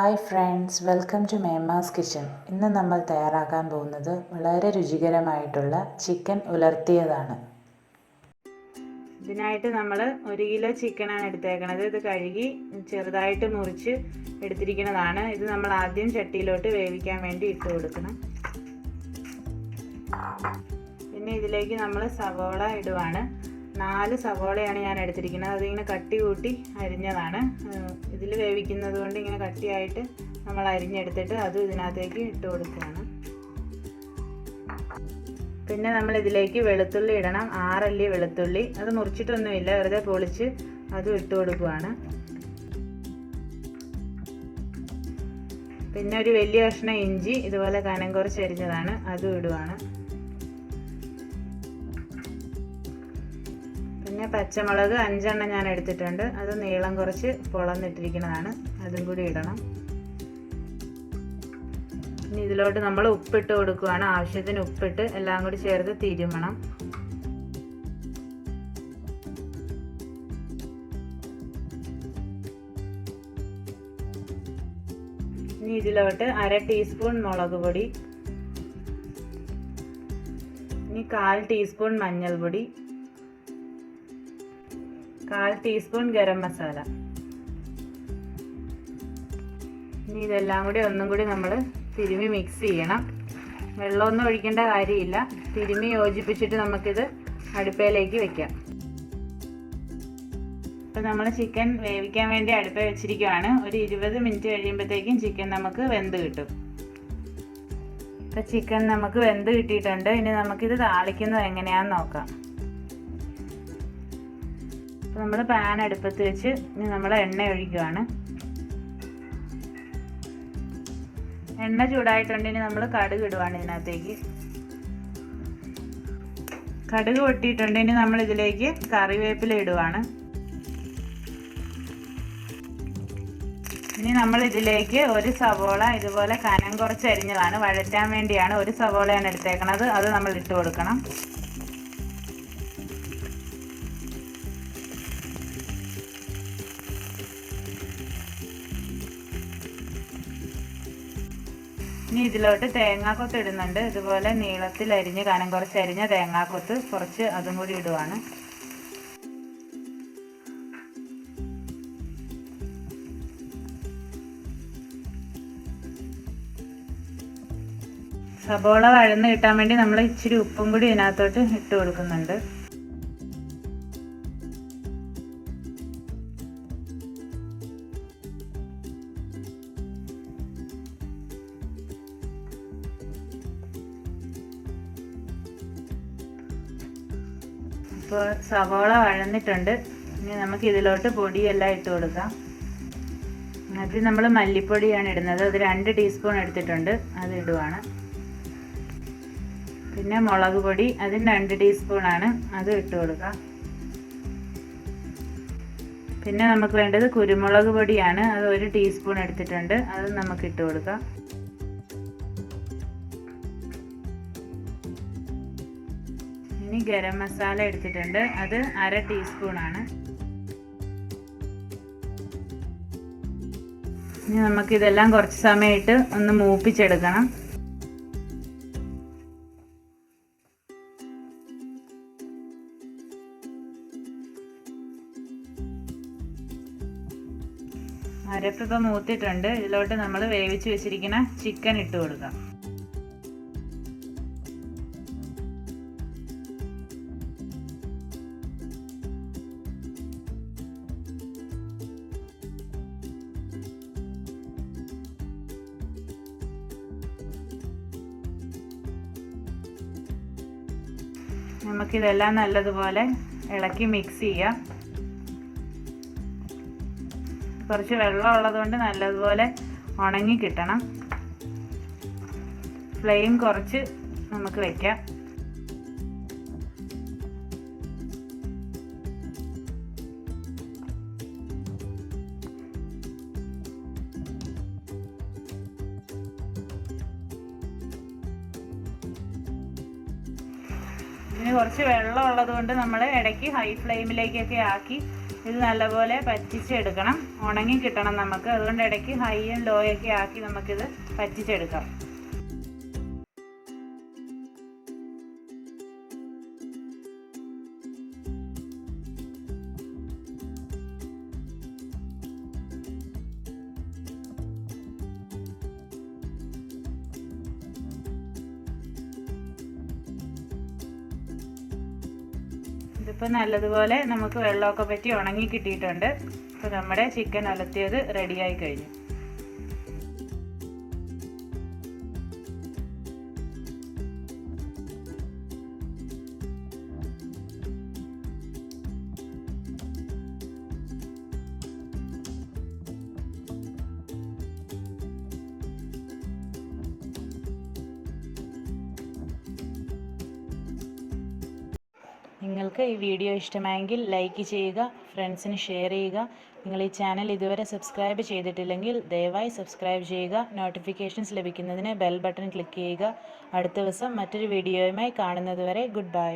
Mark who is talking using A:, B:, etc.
A: Hi friends, welcome to Mema's kitchen. ഇന്ന് നമ്മൾ തയ്യാറാക്കാൻ പോകുന്നത് വളരെ രുചികരമായിട്ടുള്ള ചിക്കൻ ഉലർത്തിയതാണ്.
B: ഇതിനായിട്ട് നമ്മൾ 1 കിലോ ചിക്കനാണ് എടുത്തേക്കണത്. ഇത് കഴുകി ചെറുതായിട്ട് മുറിച്ച് എടുത്തിരിക്കുന്നതാണ്. ഇത് നമ്മൾ ആദ്യം ചട്ടിയിലോട്ട് വേവിക്കാൻ വേണ്ടി ഇട്ട് കൊടുക്കണം. പിന്നെ ഇതിലേക്ക് നമ്മൾ സവോള ഇടുവാണ്. 4 സവോളയാണ് ഞാൻ എടുത്തിരിക്കുന്നത്. അതിങ്ങനെ കട്ടി കൂട്ടി അരിഞ്ഞതാണ്. ഇതിൽ വേവിക്കുന്നത് കൊണ്ട് ഇങ്ങനെ കട്ടിയായിട്ട് നമ്മൾ അരിഞ്ഞെടുത്തിട്ട് അതും ഇതിനകത്തേക്ക് ഇട്ട് കൊടുക്കുകയാണ്. പിന്നെ നമ്മൾ ഇതിലേക്ക് വെളുത്തുള്ളി ഇടണം. 6 അല്ലി വെളുത്തുള്ളി, അത് മുറിച്ചിട്ടൊന്നുമില്ല, വെറുതെ പൊളിച്ച് അതും ഇട്ട് കൊടുക്കുകയാണ്. പിന്നെ ഒരു വലിയ കഷ്ണം ഇഞ്ചി ഇതുപോലെ കനം കുറച്ച് അരിഞ്ഞതാണ്, അതും ഇടുവാണ്. പിന്നെ പച്ചമുളക് 5 എണ്ണം ഞാൻ എടുത്തിട്ടുണ്ട്, അത് നീളം കുറച്ച് പൊളന്നിട്ടിരിക്കുന്നതാണ്, അതും കൂടി ഇടണം. ഇനി ഇതിലോട്ട് നമ്മൾ ഉപ്പിട്ട് കൊടുക്കുകയാണ്. ആവശ്യത്തിന് ഉപ്പിട്ട് എല്ലാം കൂടി ചേർത്ത് തിരുമണം. ഇനി ഇതിലോട്ട് 1/2 ടീസ്പൂൺ മുളക് പൊടി, ഇനി 1/4 ടീസ്പൂൺ മഞ്ഞൾപ്പൊടി, 1/4 ടീസ്പൂൺ ഗരം മസാല. ഇനി ഇതെല്ലാം കൂടി ഒന്നും കൂടി നമ്മൾ തിരുമ്മി മിക്സ് ചെയ്യണം. വെള്ളമൊന്നും ഒഴിക്കേണ്ട കാര്യമില്ല. തിരുമ്മി യോജിപ്പിച്ചിട്ട് നമുക്കിത് അടുപ്പയിലേക്ക് വെക്കാം. അപ്പോൾ നമ്മൾ ചിക്കൻ വേവിക്കാൻ വേണ്ടി അടുപ്പ വെച്ചിരിക്കുകയാണ്. ഒരു 20 മിനിറ്റ് കഴിയുമ്പോഴത്തേക്കും ചിക്കൻ നമുക്ക് വെന്ത് കിട്ടും. ഇപ്പോൾ ചിക്കൻ നമുക്ക് വെന്ത് കിട്ടിയിട്ടുണ്ട്. ഇനി നമുക്കിത് താളിക്കുന്നത് എങ്ങനെയാണെന്ന് നോക്കാം. നമ്മൾ പാൻ അടുപ്പത്ത് വെച്ച് ഇനി നമ്മൾ എണ്ണ ഒഴിക്കുകയാണ്. എണ്ണ ചൂടായിട്ടുണ്ട്. ഇനി നമ്മൾ കടുക് ഇടുവാണ് ഇതിനകത്തേക്ക്. കടുക് പൊട്ടിയിട്ടുണ്ട്. ഇനി നമ്മൾ ഇതിലേക്ക് കറിവേപ്പില ഇടുവാണ്. ഇനി നമ്മൾ ഇതിലേക്ക് ഒരു സവോള ഇതുപോലെ കനം കുറച്ച് അരിഞ്ഞതാണ്, വഴറ്റാൻ വേണ്ടിയാണ്. ഒരു സവോളയാണ് എടുത്തേക്കണത്, അത് നമ്മൾ ഇട്ട് കൊടുക്കണം. ഇനി ഇതിലോട്ട് തേങ്ങാക്കൊത്ത് ഇടുന്നുണ്ട്. ഇതുപോലെ നീളത്തിൽ അരിഞ്ഞ് കനം കുറച്ച് അരിഞ്ഞ തേങ്ങാക്കൊത്ത് കുറച്ച് അതും കൂടി ഇടുവാണ്. സബോള വഴന്ന് കിട്ടാൻ വേണ്ടി നമ്മൾ ഇച്ചിരി ഉപ്പും കൂടി ഇതിനകത്തോട്ട് ഇട്ട് കൊടുക്കുന്നുണ്ട്. ഇപ്പോൾ സവോള വഴന്നിട്ടുണ്ട്. ഇനി നമുക്ക് ഇതിലോട്ട് പൊടിയെല്ലാം ഇട്ട് കൊടുക്കാം. ആദ്യം നമ്മൾ മല്ലിപ്പൊടിയാണ് ഇടുന്നത്. അത് 2 ടീസ്പൂൺ എടുത്തിട്ടുണ്ട്, അത് ഇടുവാണ്. പിന്നെ മുളക് പൊടി, അതിന് 2 ടീസ്പൂണാണ്, അത് ഇട്ട് കൊടുക്കാം. പിന്നെ നമുക്ക് വേണ്ടത് കുരുമുളക് പൊടിയാണ്. അത് 1 ടീസ്പൂൺ എടുത്തിട്ടുണ്ട്, അത് നമുക്ക് ഇട്ട് കൊടുക്കാം. ഇനി ഗരം മസാല എടുത്തിട്ടുണ്ട്, അത് 1/2 ടീസ്പൂണാണ്. ഇനി നമുക്കിതെല്ലാം കുറച്ച് സമയമായിട്ട് ഒന്ന് മൂപ്പിച്ചെടുക്കണം. അരപ്പിപ്പോൾ മൂത്തിട്ടുണ്ട്. ഇതിലോട്ട് നമ്മൾ വേവിച്ച് വെച്ചിരിക്കുന്ന ചിക്കൻ ഇട്ട് കൊടുക്കാം. നമുക്കിതെല്ലാം നല്ലതുപോലെ ഇളക്കി മിക്സ് ചെയ്യാം. കുറച്ച് വെള്ളം ഉള്ളതുകൊണ്ട് നല്ലതുപോലെ ഉണങ്ങി കിട്ടണം. ഫ്ലെയിം കുറച്ച് നമുക്ക് വയ്ക്കാം. ഇതിന് കുറച്ച് വെള്ളം ഉള്ളതുകൊണ്ട് നമ്മൾ ഇടയ്ക്ക് ഹൈ ഫ്ലെയിമിലേക്കൊക്കെ ആക്കി ഇത് നല്ലപോലെ പറ്റിച്ചെടുക്കണം, ഉണങ്ങി കിട്ടണം നമുക്ക്. അതുകൊണ്ട് ഇടയ്ക്ക് ഹൈയും ലോയൊക്കെ ആക്കി നമുക്കിത് പറ്റിച്ചെടുക്കാം. ഇതിപ്പോൾ നല്ലതുപോലെ നമുക്ക് വെള്ളമൊക്കെ പറ്റി ഉണങ്ങി കിട്ടിയിട്ടുണ്ട്. അപ്പോൾ നമ്മുടെ ചിക്കൻ ഉലർത്തിയത് റെഡിയായി കഴിഞ്ഞു. നിങ്ങൾക്ക് ഈ വീഡിയോ ഇഷ്ടമായെങ്കിൽ ലൈക്ക് ചെയ്യുക, ഫ്രണ്ട്സിന് ഷെയർ ചെയ്യുക. നിങ്ങൾ ഈ ചാനൽ ഇതുവരെ സബ്സ്ക്രൈബ് ചെയ്തിട്ടില്ലെങ്കിൽ ദയവായി സബ്സ്ക്രൈബ് ചെയ്യുക. നോട്ടിഫിക്കേഷൻസ് ലഭിക്കുന്നതിന് ബെൽ ബട്ടൺ ക്ലിക്ക് ചെയ്യുക. അടുത്ത ദിവസം മറ്റൊരു വീഡിയോയുമായി കാണുന്നതുവരെ ഗുഡ് ബൈ.